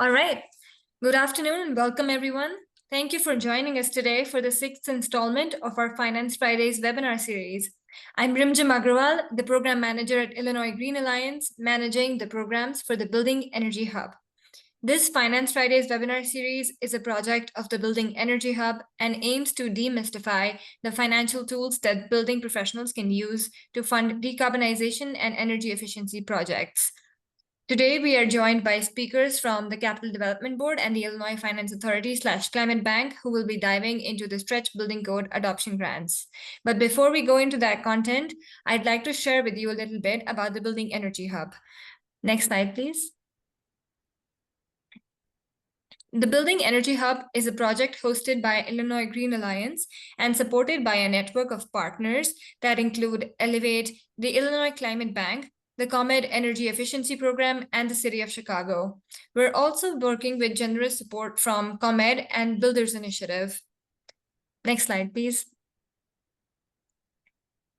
All right. Good afternoon and welcome, everyone. Thank you for joining us today for the sixth installment of our Finance Fridays webinar series. I'm Rimjam Agrawal, the Program Manager at Illinois Green Alliance, managing the programs for the Building Energy Hub. This Finance Fridays webinar series is a project of the Building Energy Hub and aims to demystify the financial tools that building professionals can use to fund decarbonization and energy efficiency projects. Today, we are joined by speakers from the Capital Development Board and the Illinois Finance Authority/Climate Bank, who will be diving into the Stretch Building Code adoption grants. But before we go into that content, I'd like to share with you a little bit about the Building Energy Hub. Next slide, please. The Building Energy Hub is a project hosted by Illinois Green Alliance and supported by a network of partners that include Elevate, the Illinois Climate Bank, the ComEd Energy Efficiency Program, and the City of Chicago. We're also working with generous support from ComEd and Builders Initiative. Next slide, please.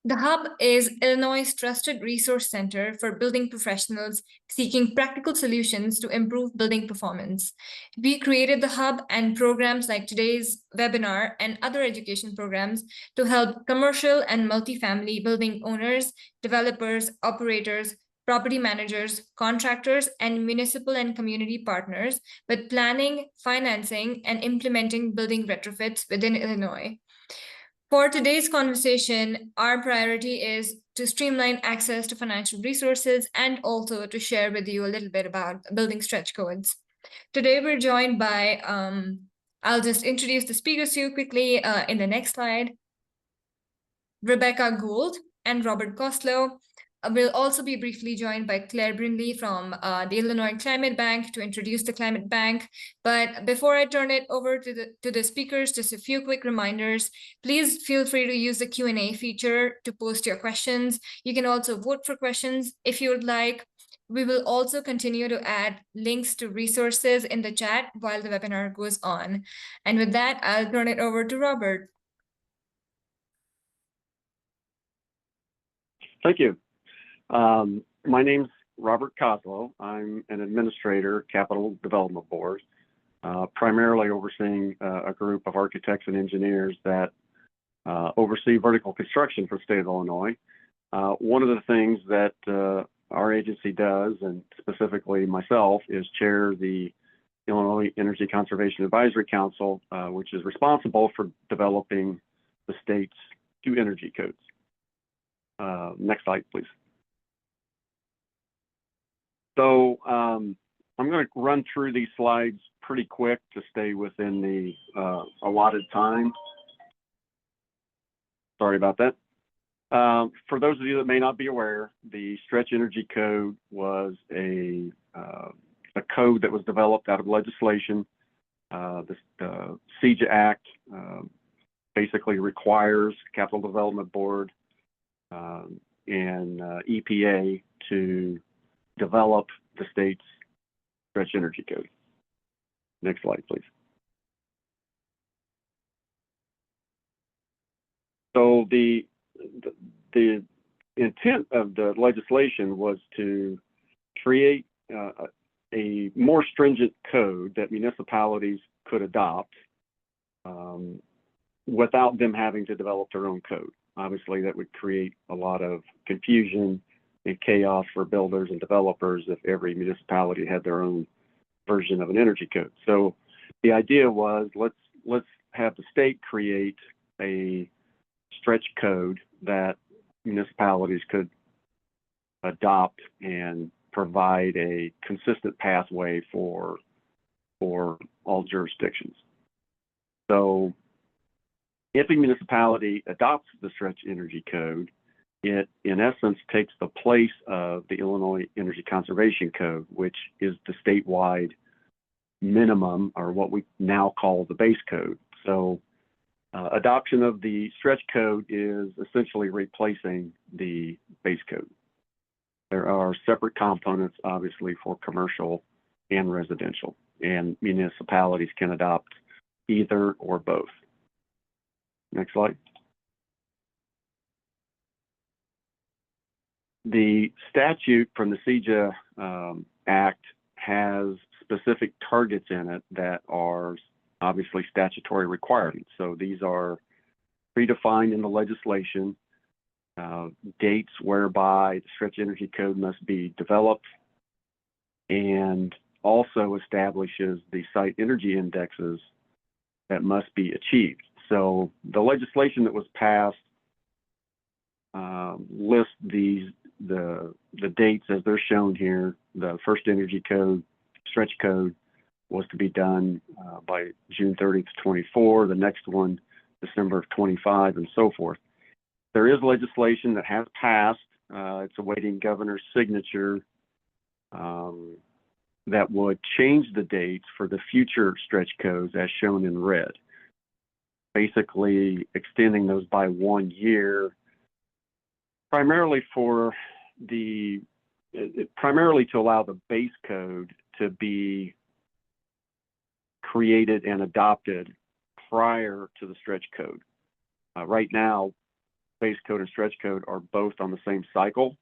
The Hub is Illinois' trusted resource center for building professionals seeking practical solutions to improve building performance. We created the Hub and programs like today's webinar and other education programs to help commercial and multifamily building owners, developers, operators, property managers, contractors, and municipal and community partners with planning, financing, and implementing building retrofits within Illinois. For today's conversation, our priority is to streamline access to financial resources and also to share with you a little bit about building stretch codes. Today, we're joined by, I'll just introduce the speakers to you quickly in the next slide. Rebecca Gould and Robert Koslow. We'll also be briefly joined by Claire Brindley from the Illinois Climate Bank to introduce the Climate Bank. But before I turn it over to the speakers, just a few quick reminders. Please feel free to use the Q&A feature to post your questions. You can also vote for questions if you would like. We will also continue to add links to resources in the chat while the webinar goes on. And with that, I'll turn it over to Robert. Thank you. My name's Robert Koslow. I'm an administrator, Capital Development Board, primarily overseeing a group of architects and engineers that oversee vertical construction for the state of Illinois. One of the things that our agency does, and specifically myself, is chair the Illinois Energy Conservation Advisory Council, which is responsible for developing the state's 2 energy codes. Next slide, please. So I'm going to run through these slides pretty quick to stay within the allotted time. Sorry about that. For those of you that may not be aware, the Stretch Energy Code was a code that was developed out of legislation. The CEJA Act basically requires Capital Development Board and EPA to develop the state's Stretch Energy Code. Next slide, please. So the intent of the legislation was to create a more stringent code that municipalities could adopt without them having to develop their own code. Obviously, that would create a lot of confusion and chaos for builders and developers if every municipality had their own version of an energy code. So the idea was let's have the state create a stretch code that municipalities could adopt and provide a consistent pathway for all jurisdictions. So if a municipality adopts the Stretch Energy Code, it in essence takes the place of the Illinois Energy Conservation Code, which is the statewide minimum, or what we now call the base code. So adoption of the Stretch Code is essentially replacing the base code. There are separate components, obviously, for commercial and residential, and municipalities can adopt either or both. Next slide. The statute from the CEJA Act has specific targets in it that are obviously statutory requirements. So these are predefined in the legislation, dates whereby the stretch energy code must be developed, and also establishes the site energy indexes that must be achieved. So the legislation that was passed lists the dates as they're shown here. The first energy code, stretch code, was to be done by June 30th, 24. The next one, December of 25, and so forth. There is legislation that has passed. It's awaiting governor's signature that would change the dates for the future stretch codes as shown in red, basically extending those by 1 year, primarily to allow the base code to be created and adopted prior to the stretch code. Right now, base code and stretch code are both on the same cycle,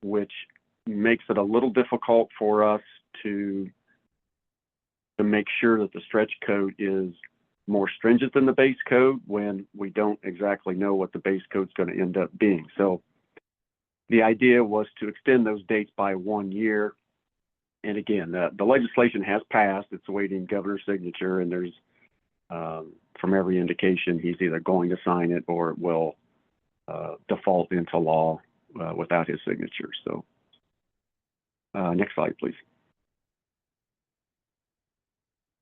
which makes it a little difficult for us to make sure that the stretch code is more stringent than the base code when we don't exactly know what the base code is going to end up being. So the idea was to extend those dates by 1 year. And again, the legislation has passed. It's awaiting governor's signature, and there's, from every indication, he's either going to sign it or it will default into law without his signature. So next slide, please.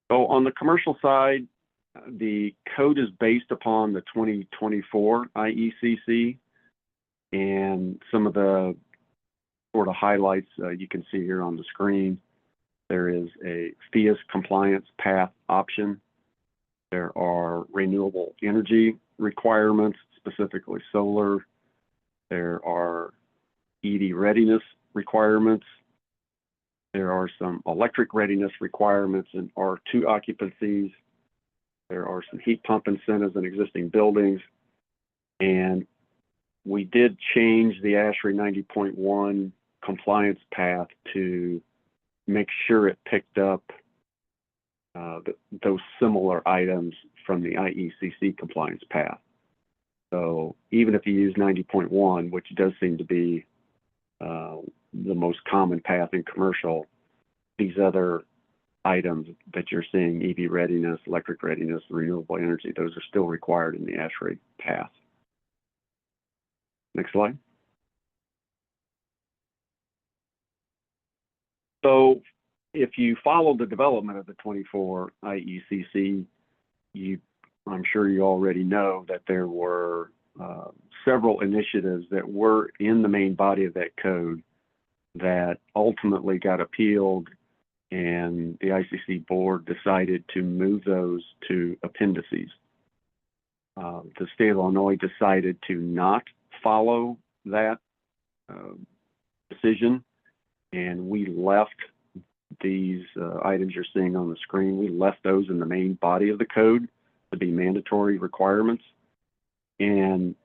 So on the commercial side, the code is based upon the 2024 IECC, and some of the sort of highlights you can see here on the screen. There is a FIAS compliance path option. There are renewable energy requirements, specifically solar. There are EV readiness requirements. There are some electric readiness requirements and R2 occupancies. There are some heat pump incentives in existing buildings. And we did change the ASHRAE 90.1 compliance path to make sure it picked up those similar items from the IECC compliance path. So even if you use 90.1, which does seem to be the most common path in commercial, these other items that you're seeing, EV readiness, electric readiness, renewable energy, those are still required in the ASHRAE path. Next slide. So if you follow the development of the 24 IECC, I'm sure you already know that there were several initiatives that were in the main body of that code that ultimately got appealed, and the ICC board decided to move those to appendices. The state of Illinois decided to not follow that decision, and we left these items you're seeing on the screen. We left those in the main body of the code to be mandatory requirements, and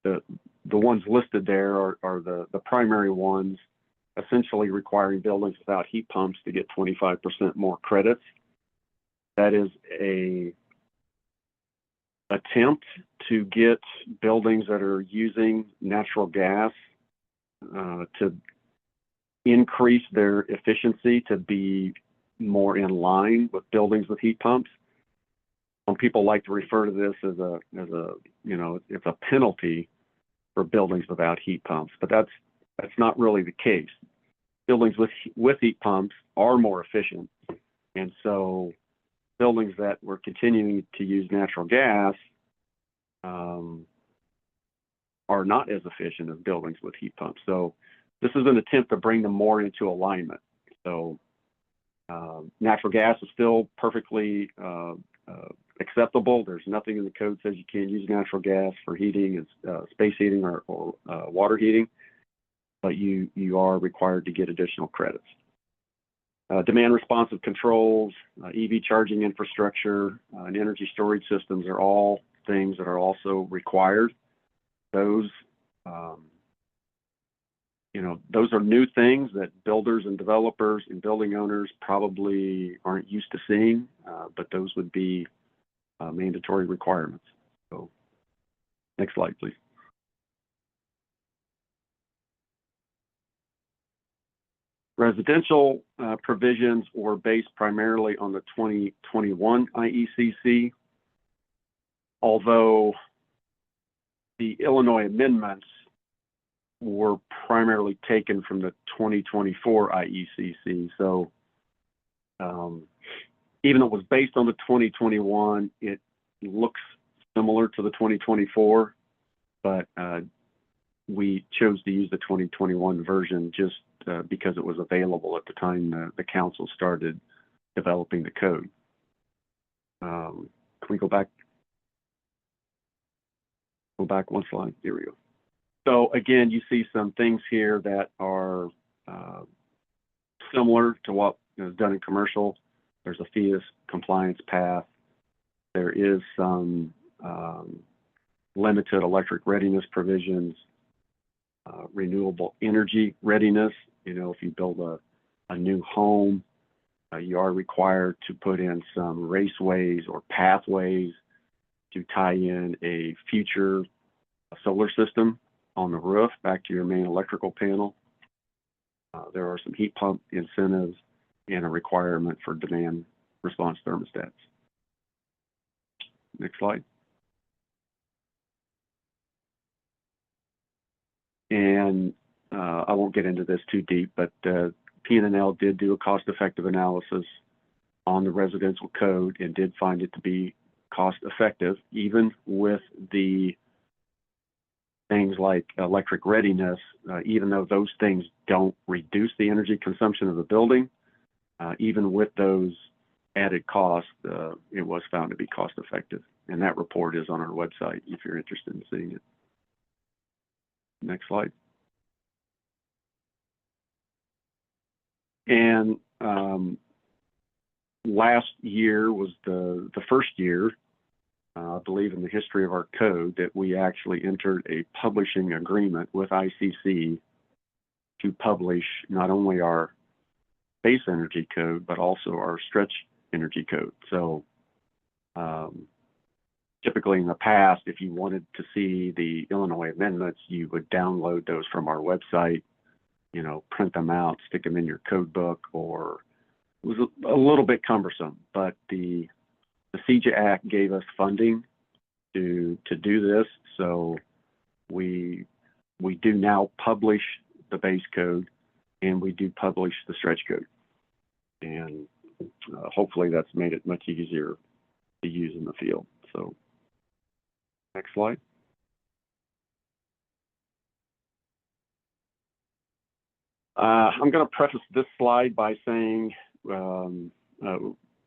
the ones listed there are the primary ones, essentially requiring buildings without heat pumps to get 25% more credits. That is a attempt to get buildings that are using natural gas to increase their efficiency to be more in line with buildings with heat pumps. Some people like to refer to this as a it's a penalty for buildings without heat pumps, but that's not really the case. Buildings with heat pumps are more efficient, and so buildings that were continuing to use natural gas are not as efficient as buildings with heat pumps. So this is an attempt to bring them more into alignment. So natural gas is still perfectly acceptable. There's nothing in the code that says you can't use natural gas for heating, space heating, or water heating, but you are required to get additional credits. Demand responsive controls, EV charging infrastructure, and energy storage systems are all things that are also required. Those those are new things that builders and developers and building owners probably aren't used to seeing, but those would be mandatory requirements. So next slide, please. Residential provisions were based primarily on the 2021 IECC, although the Illinois amendments were primarily taken from the 2024 IECC. So even though it was based on the 2021, it looks similar to the 2024, but we chose to use the 2021 version just because it was available at the time the council started developing the code. Can we go back? Go back one slide. Here we go. So again, you see some things here that are similar to what is done in commercial. There's a FEOS compliance path. There is some limited electric readiness provisions, renewable energy readiness. If you build a new home, you are required to put in some raceways or pathways to tie in a future solar system on the roof back to your main electrical panel. There are some heat pump incentives and a requirement for demand response thermostats. Next slide. And I won't get into this too deep, but PNNL did do a cost-effective analysis on the residential code and did find it to be cost-effective, even with the things like electric readiness, even though those things don't reduce the energy consumption of the building. Even with those added costs, it was found to be cost-effective. And that report is on our website if you're interested in seeing it. Next slide. And last year was the first year, I believe, in the history of our code that we actually entered a publishing agreement with ICC to publish not only our base energy code, but also our stretch energy code. So typically in the past, if you wanted to see the Illinois amendments, you would download those from our website, print them out, stick them in your code book, or it was a little bit cumbersome, but the CEJA Act gave us funding to do this. So we do now publish the base code and we do publish the stretch code. And hopefully that's made it much easier to use in the field. So next slide. I'm going to preface this slide by saying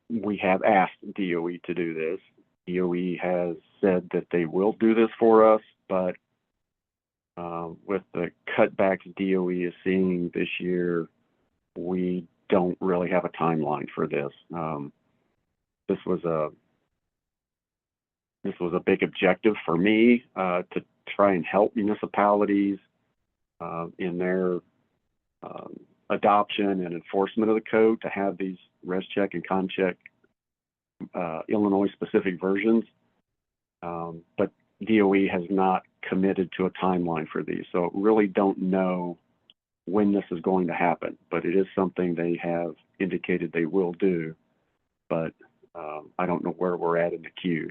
we have asked DOE to do this. DOE has said that they will do this for us, but with the cutbacks DOE is seeing this year, we don't really have a timeline for this. This was a big objective for me to try and help municipalities in their adoption and enforcement of the code, to have these res check and con check Illinois specific versions. But DOE has not committed to a timeline for these. So really don't know when this is going to happen, but it is something they have indicated they will do, but I don't know where we're at in the queue.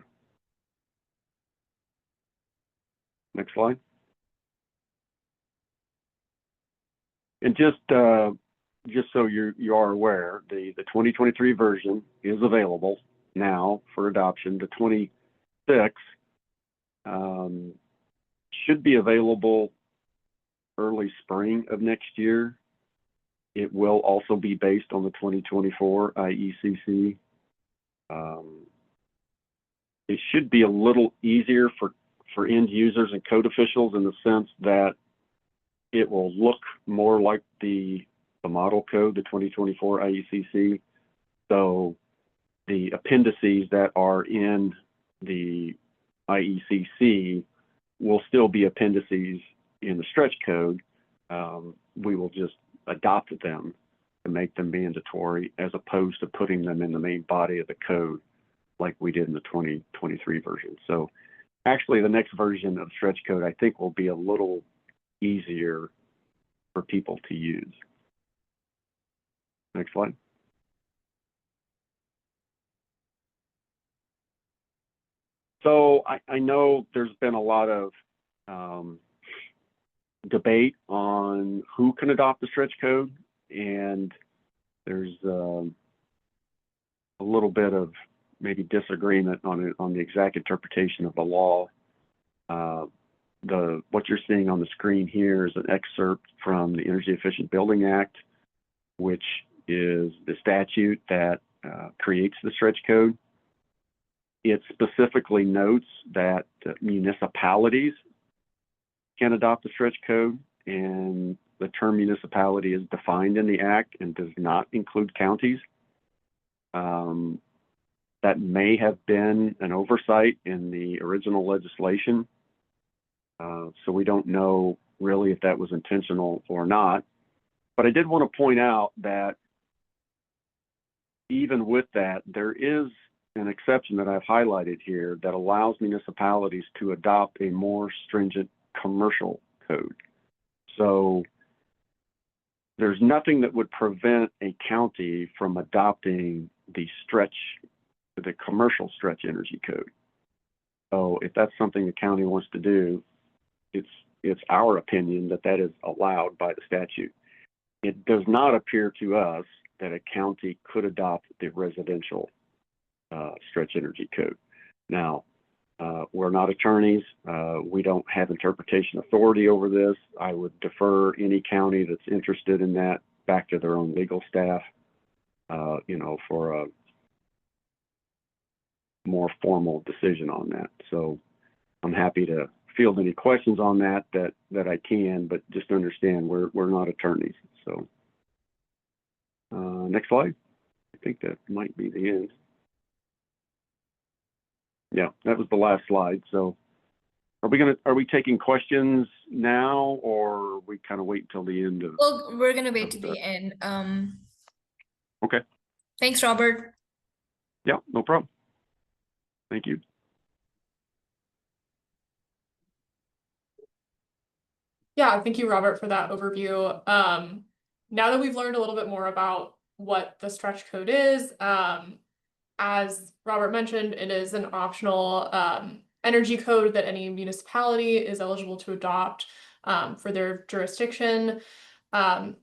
Next slide. And just so you are aware, the 2023 version is available now for adoption. The 26 should be available early spring of next year. It will also be based on the 2024 IECC. It should be a little easier for end users and code officials in the sense that it will look more like the model code, the 2024 IECC. So the appendices that are in the IECC will still be appendices in the stretch code, we will just adopt them to make them mandatory as opposed to putting them in the main body of the code like we did in the 2023 version. So actually the next version of stretch code, I think, will be a little easier for people to use. Next slide. So I know there's been a lot of debate on who can adopt the stretch code, and there's a little bit of maybe disagreement on the exact interpretation of the law. What you're seeing on the screen here is an excerpt from the Energy Efficient Building Act, which is the statute that creates the stretch code. It specifically notes that municipalities can adopt the stretch code, and the term municipality is defined in the act and does not include counties. That may have been an oversight in the original legislation. So we don't know really if that was intentional or not. But I did want to point out that even with that, there is an exception that I've highlighted here that allows municipalities to adopt a more stringent commercial code. So there's nothing that would prevent a county from adopting the commercial stretch energy code. So if that's something the county wants to do, it's our opinion that that is allowed by the statute. It does not appear to us that a county could adopt the residential stretch energy code. Now, we're not attorneys. We don't have interpretation authority over this. I would defer any county that's interested in that back to their own legal staff, for a more formal decision on that. So I'm happy to field any questions on that I can, but just understand we're not attorneys. So next slide. I think that might be the end. Yeah, that was the last slide. So are we taking questions now, or we kind of wait until the end of? Well, we're gonna wait to the end. Okay. Thanks, Robert. Yeah, no problem. Thank you. Yeah, thank you, Robert, for that overview. Now that we've learned a little bit more about what the stretch code is, as Robert mentioned, it is an optional energy code that any municipality is eligible to adopt for their jurisdiction.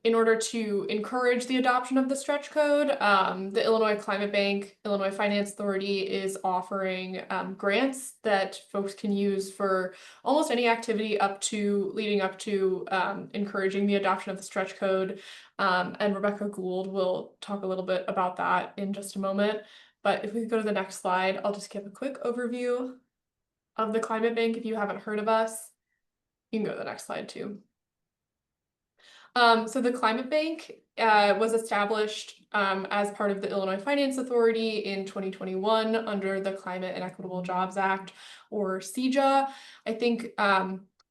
In order to encourage the adoption of the stretch code, the Illinois Climate Bank, Illinois Finance Authority is offering grants that folks can use for almost any activity leading up to encouraging the adoption of the stretch code. And Rebecca Gould will talk a little bit about that in just a moment. But if we go to the next slide, I'll just give a quick overview of the Climate Bank if you haven't heard of us. You can go to the next slide too. So the Climate Bank was established as part of the Illinois Finance Authority in 2021 under the Climate and Equitable Jobs Act, or CEJA. I think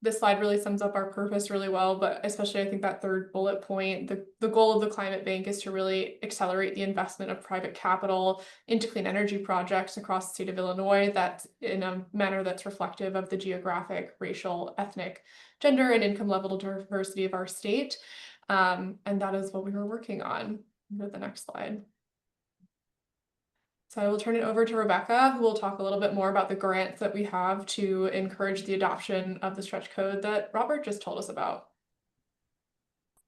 this slide really sums up our purpose really well, but especially I think that third bullet point, the goal of the Climate Bank is to really accelerate the investment of private capital into clean energy projects across the state of Illinois, that's in a manner that's reflective of the geographic, racial, ethnic, gender, and income level diversity of our state. And that is what we were working on. Go to the next slide. So I will turn it over to Rebecca, who will talk a little bit more about the grants that we have to encourage the adoption of the stretch code that Robert just told us about.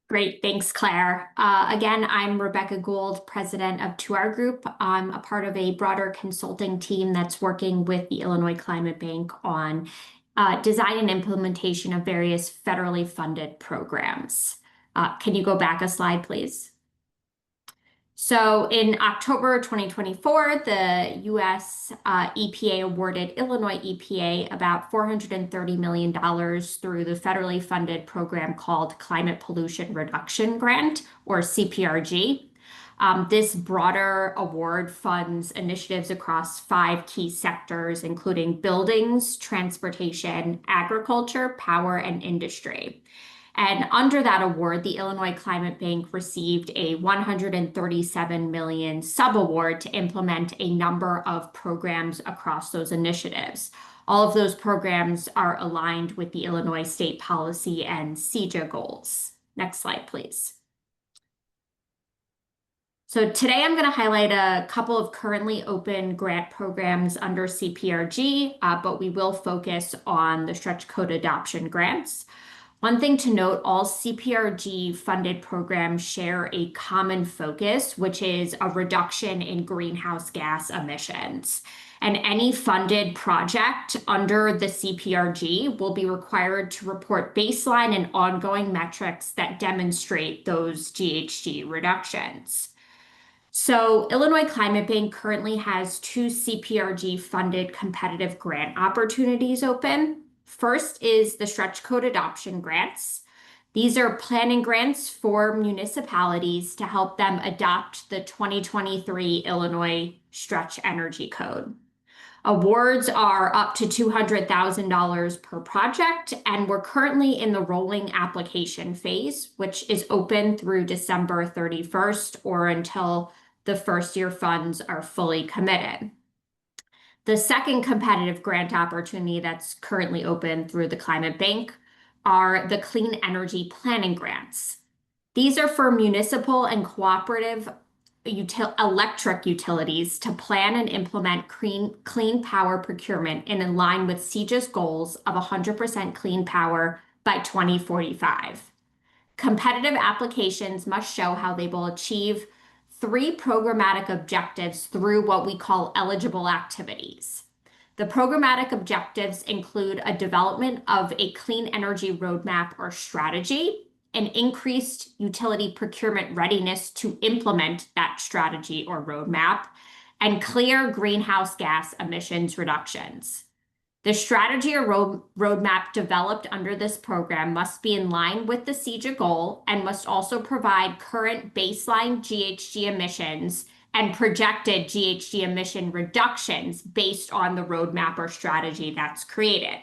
Great, thanks, Claire. Again, I'm Rebecca Gould, president of 2R Group. I'm a part of a broader consulting team that's working with the Illinois Climate Bank on design and implementation of various federally funded programs. Can you go back a slide, please? So in October 2024, the U.S. EPA awarded Illinois EPA about $430 million through the federally funded program called Climate Pollution Reduction Grant, or CPRG. This broader award funds initiatives across 5 key sectors, including buildings, transportation, agriculture, power, and industry. And under that award, the Illinois Climate Bank received a $137 million subaward to implement a number of programs across those initiatives. All of those programs are aligned with the Illinois state policy and CEJA goals. Next slide, please. So today I'm going to highlight a couple of currently open grant programs under CPRG, but we will focus on the stretch code adoption grants. One thing to note, all CPRG funded programs share a common focus, which is a reduction in greenhouse gas emissions. And any funded project under the CPRG will be required to report baseline and ongoing metrics that demonstrate those GHG reductions. So Illinois Climate Bank currently has 2 CPRG funded competitive grant opportunities open. First is the stretch code adoption grants. These are planning grants for municipalities to help them adopt the 2023 Illinois Stretch Energy Code. Awards are up to $200,000 per project, and we're currently in the rolling application phase, which is open through December 31st or until the first year funds are fully committed. The second competitive grant opportunity that's currently open through the Climate Bank are the Clean Energy Planning Grants. These are for municipal and cooperative electric utilities to plan and implement clean power procurement in line with CEJA's goals of 100% clean power by 2045. Competitive applications must show how they will achieve 3 programmatic objectives through what we call eligible activities. The programmatic objectives include a development of a clean energy roadmap or strategy, an increased utility procurement readiness to implement that strategy or roadmap, and clear greenhouse gas emissions reductions. The strategy or roadmap developed under this program must be in line with the CEJA goal and must also provide current baseline GHG emissions and projected GHG emission reductions based on the roadmap or strategy that's created.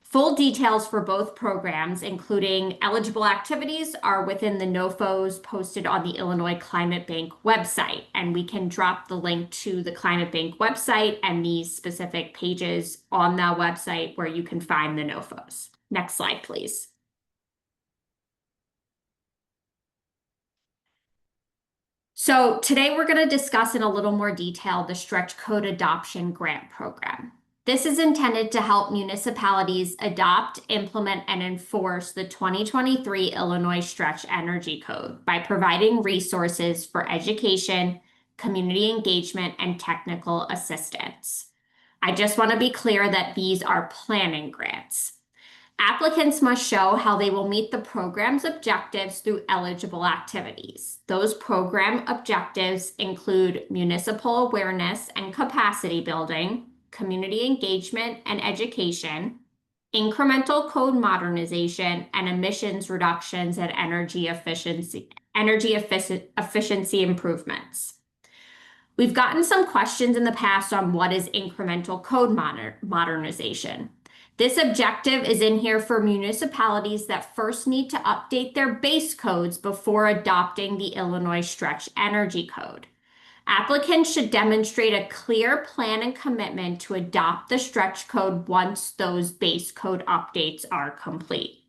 Full details for both programs, including eligible activities, are within the NOFOs posted on the Illinois Climate Bank website, and we can drop the link to the Climate Bank website and these specific pages on that website where you can find the NOFOs. Next slide, please. So today we're going to discuss in a little more detail the Stretch Code Adoption Grant Program. This is intended to help municipalities adopt, implement, and enforce the 2023 Illinois Stretch Energy Code by providing resources for education, community engagement, and technical assistance. I just want to be clear that these are planning grants. Applicants must show how they will meet the program's objectives through eligible activities. Those program objectives include municipal awareness and capacity building, community engagement and education, incremental code modernization, and emissions reductions and energy efficiency improvements. We've gotten some questions in the past on what is incremental code modernization. This objective is in here for municipalities that first need to update their base codes before adopting the Illinois Stretch Energy Code. Applicants should demonstrate a clear plan and commitment to adopt the stretch code once those base code updates are complete.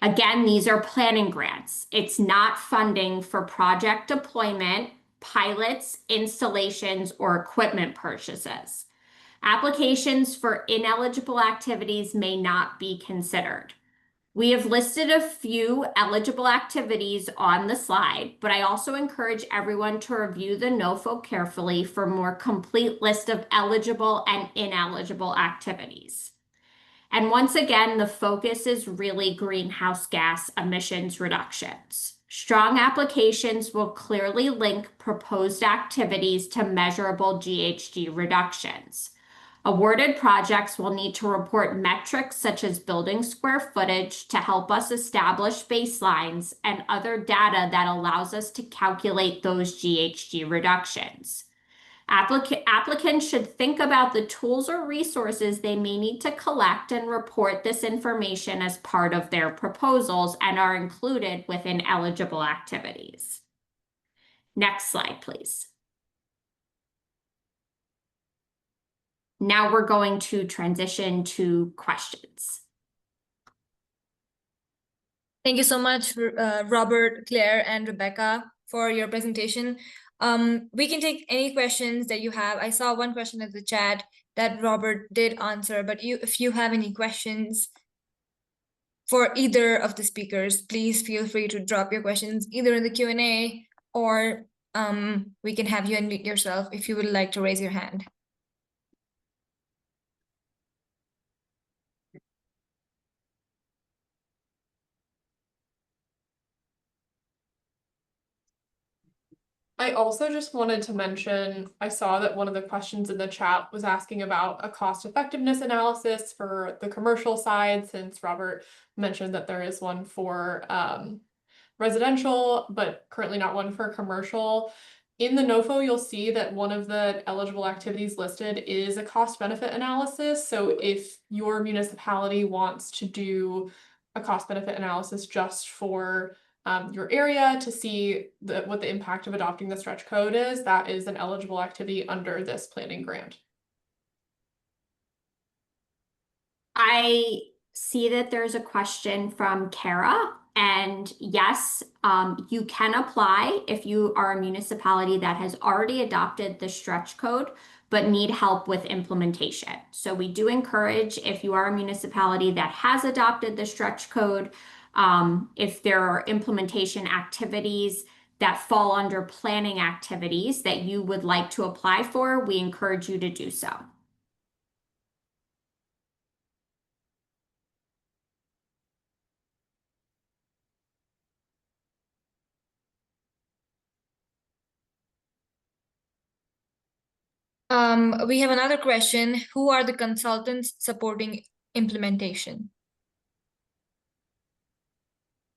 Again, these are planning grants. It's not funding for project deployment, pilots, installations, or equipment purchases. Applications for ineligible activities may not be considered. We have listed a few eligible activities on the slide, but I also encourage everyone to review the NOFO carefully for a more complete list of eligible and ineligible activities. And once again, the focus is really greenhouse gas emissions reductions. Strong applications will clearly link proposed activities to measurable GHG reductions. Awarded projects will need to report metrics such as building square footage to help us establish baselines and other data that allows us to calculate those GHG reductions. Applicants should think about the tools or resources they may need to collect and report this information as part of their proposals and are included within eligible activities. Next slide, please. Now we're going to transition to questions. Thank you so much, Robert, Claire, and Rebecca, for your presentation. We can take any questions that you have. I saw one question in the chat that Robert did answer, but if you have any questions for either of the speakers, please feel free to drop your questions either in the Q&A or we can have you unmute yourself if you would like to raise your hand. I also just wanted to mention, I saw that one of the questions in the chat was asking about a cost effectiveness analysis for the commercial side, since Robert mentioned that there is one for residential, but currently not one for commercial. In the NOFO, you'll see that one of the eligible activities listed is a cost benefit analysis. So if your municipality wants to do a cost benefit analysis just for your area to see what the impact of adopting the stretch code is, that is an eligible activity under this planning grant. I see that there's a question from Kara, and yes, you can apply if you are a municipality that has already adopted the stretch code but need help with implementation. So we do encourage, if you are a municipality that has adopted the stretch code, if there are implementation activities that fall under planning activities that you would like to apply for, we encourage you to do so. We have another question. Who are the consultants supporting implementation?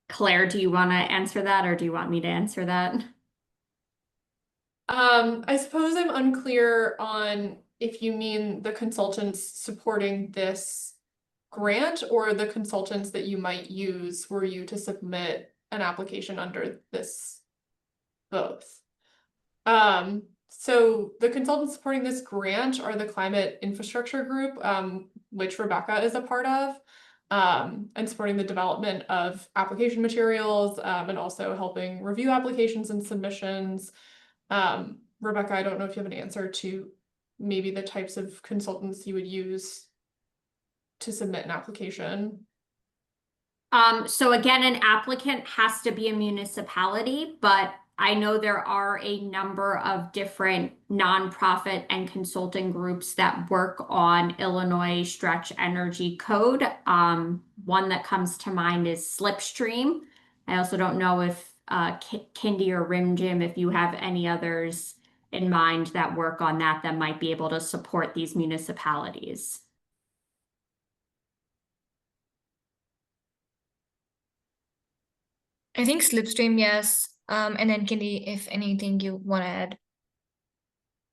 Claire, do you want to answer that, or do you want me to answer that? I suppose I'm unclear on if you mean the consultants supporting this grant or the consultants that you might use were you to submit an application under this, both. So the consultants supporting this grant are the Climate Infrastructure Group, which Rebecca is a part of, and supporting the development of application materials, and also helping review applications and submissions. Rebecca, I don't know if you have an answer to maybe the types of consultants you would use to submit an application. So again, an applicant has to be a municipality, but I know there are a number of different nonprofit and consulting groups that work on Illinois Stretch Energy Code. One that comes to mind is Slipstream. I also don't know if Kindy or Rim Jim, if you have any others in mind that work on that might be able to support these municipalities. I think Slipstream, yes. And then Kindy, if anything you want to add.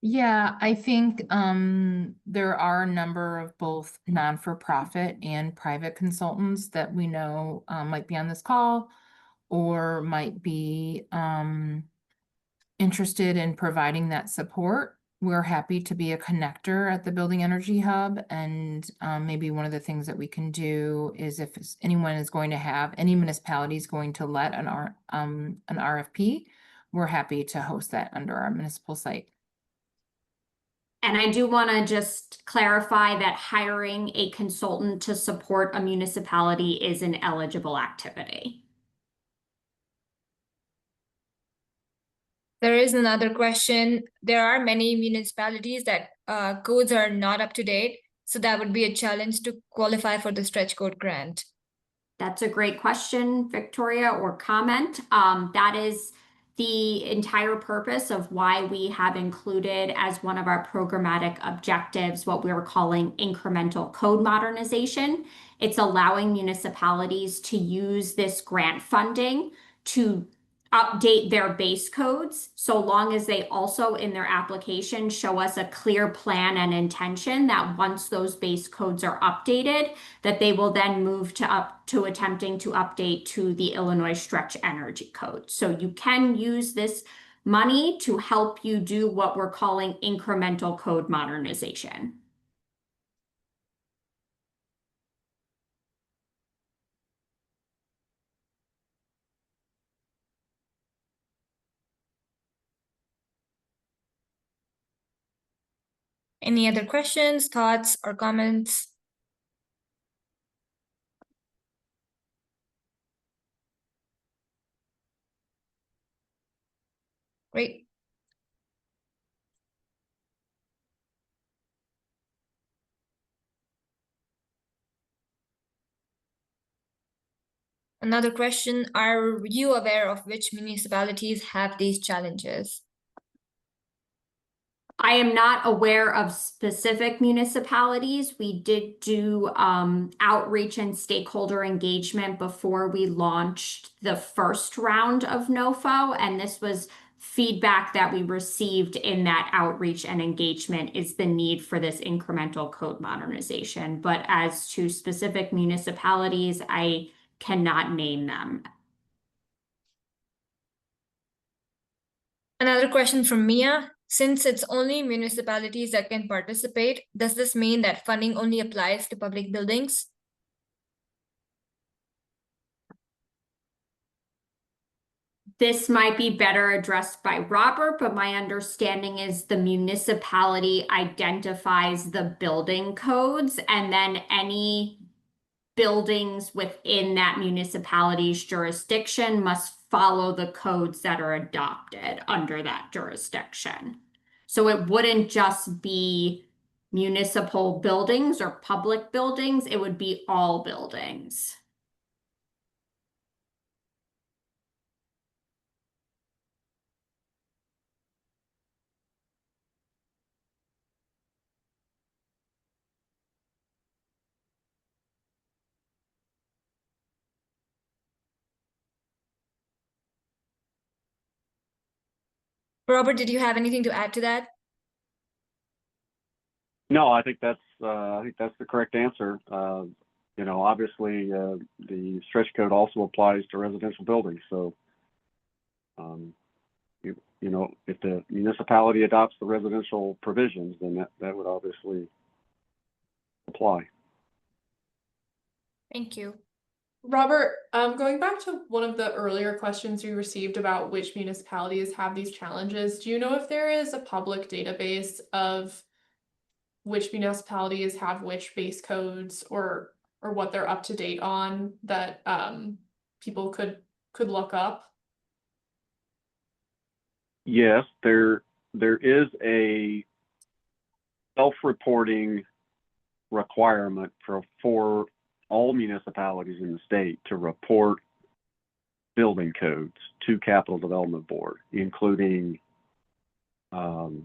Yeah, I think there are a number of both non-for-profit and private consultants that we know might be on this call or might be interested in providing that support. We're happy to be a connector at the Building Energy Hub, and maybe one of the things that we can do is if anyone is going to have, any municipality is going to let an RFP, we're happy to host that under our municipal site. And I do want to just clarify that hiring a consultant to support a municipality is an eligible activity. There is another question. There are many municipalities that codes are not up to date, so that would be a challenge to qualify for the stretch code grant. That's a great question, Victoria, or comment. That is the entire purpose of why we have included as one of our programmatic objectives what we're calling incremental code modernization. It's allowing municipalities to use this grant funding to update their base codes, so long as they also in their application show us a clear plan and intention that once those base codes are updated, that they will then move to attempting to update to the Illinois Stretch Energy Code. So you can use this money to help you do what we're calling incremental code modernization. Any other questions, thoughts, or comments? Great. Another question, are you aware of which municipalities have these challenges? I am not aware of specific municipalities. We did do outreach and stakeholder engagement before we launched the first round of NOFO, and this was feedback that we received in that outreach and engagement is the need for this incremental code modernization. But as to specific municipalities, I cannot name them. Another question from Mia. Since it's only municipalities that can participate, does this mean that funding only applies to public buildings? This might be better addressed by Robert, but my understanding is the municipality identifies the building codes, and then any buildings within that municipality's jurisdiction must follow the codes that are adopted under that jurisdiction. So it wouldn't just be municipal buildings or public buildings, it would be all buildings. Robert, did you have anything to add to that? No, I think that's the correct answer. You know, obviously, the stretch code also applies to residential buildings. So, you know, if the municipality adopts the residential provisions, then that would obviously apply. Thank you. Robert, going back to one of the earlier questions we received about which municipalities have these challenges, do you know if there is a public database of which municipalities have which base codes or what they're up to date on that people could look up? Yes, there is a self-reporting requirement for all municipalities in the state to report building codes to Capital Development Board, including, you know,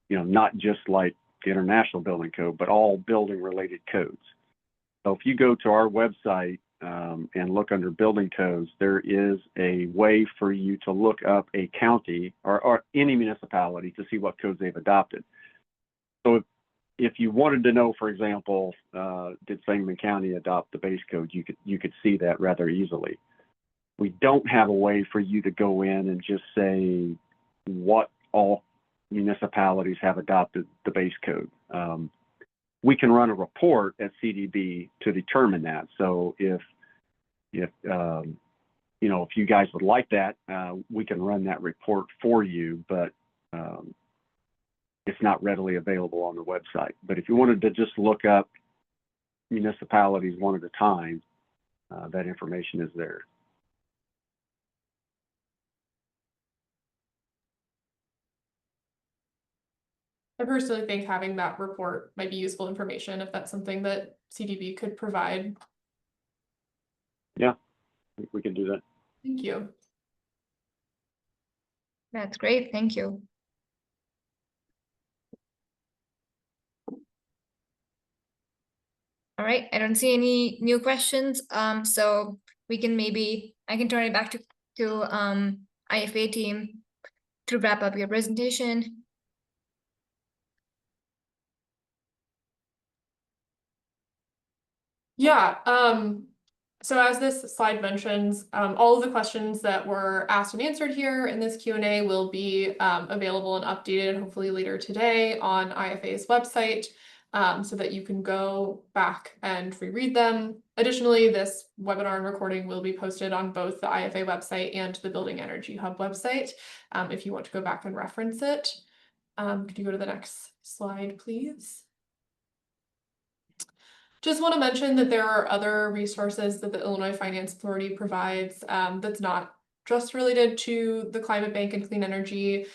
not just like the International Building Code, but all building related codes. So if you go to our website and look under building codes, there is a way for you to look up a county or any municipality to see what codes they've adopted. So if you wanted to know, for example, did Sangamon County adopt the base code, you could see that rather easily. We don't have a way for you to go in and just say what all municipalities have adopted the base code. We can run a report at CDB to determine that. So if you know, if you guys would like that, we can run that report for you, but it's not readily available on the website. But if you wanted to just look up municipalities one at a time, that information is there. I personally think having that report might be useful information if that's something that CDB could provide. Yeah, we can do that. Thank you. That's great. Thank you. All right, I don't see any new questions. So we can I can turn it back to IFA team to wrap up your presentation. Yeah, so as this slide mentions, all of the questions that were asked and answered here in this Q&A will be available and updated hopefully later today on IFA's website, so that you can go back and reread them. Additionally, this webinar and recording will be posted on both the IFA website and the Building Energy Hub website, if you want to go back and reference it. Could you go to the next slide, please? Just want to mention that there are other resources that the Illinois Finance Authority provides, that's not just related to the climate bank and clean energy.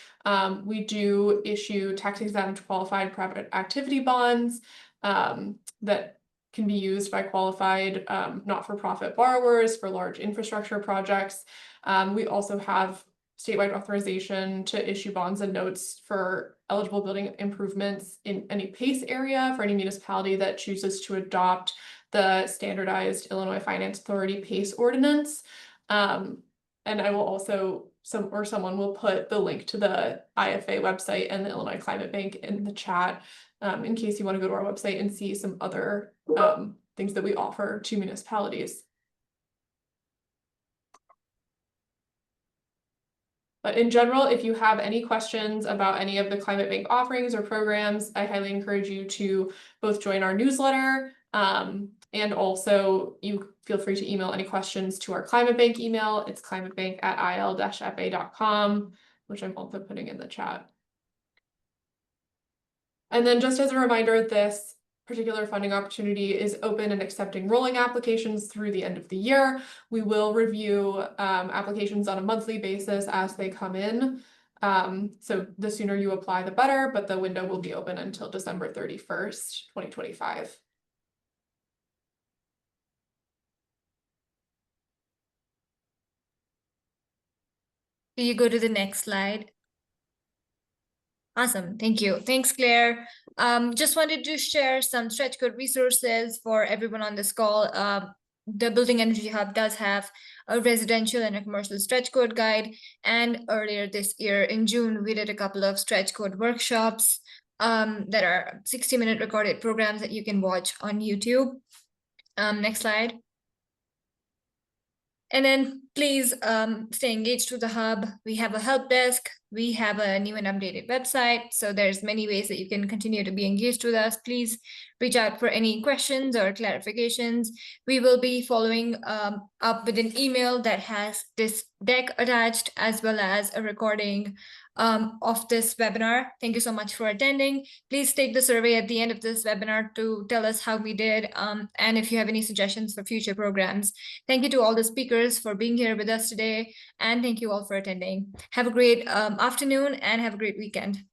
We do issue tax-exempt qualified private activity bonds that can be used by qualified not-for-profit borrowers for large infrastructure projects. We also have statewide authorization to issue bonds and notes for eligible building improvements in any PACE area for any municipality that chooses to adopt the standardized Illinois Finance Authority PACE ordinance. And I will also, someone will put the link to the IFA website and the Illinois Climate Bank in the chat, in case you want to go to our website and see some other things that we offer to municipalities. But in general, if you have any questions about any of the Climate Bank offerings or programs, I highly encourage you to both join our newsletter, and also you feel free to email any questions to our Climate Bank email. It's climatebank@il-fa.com, which I'm also putting in the chat. And then just as a reminder, this particular funding opportunity is open and accepting rolling applications through the end of the year. We will review applications on a monthly basis as they come in. So the sooner you apply, the better, but the window will be open until December 31st, 2025. Do you go to the next slide? Awesome, thank you. Thanks, Claire. Just wanted to share some stretch code resources for everyone on this call. The Building Energy Hub does have a residential and a commercial stretch code guide. And earlier this year in June, we did a couple of stretch code workshops that are 60-minute recorded programs that you can watch on YouTube. Next slide. And then please stay engaged with the Hub. We have a help desk. We have a new and updated website. So there's many ways that you can continue to be engaged with us. Please reach out for any questions or clarifications. We will be following up with an email that has this deck attached, as well as a recording of this webinar. Thank you so much for attending. Please take the survey at the end of this webinar to tell us how we did, and if you have any suggestions for future programs. Thank you to all the speakers for being here with us today, and thank you all for attending. Have a great afternoon and have a great weekend.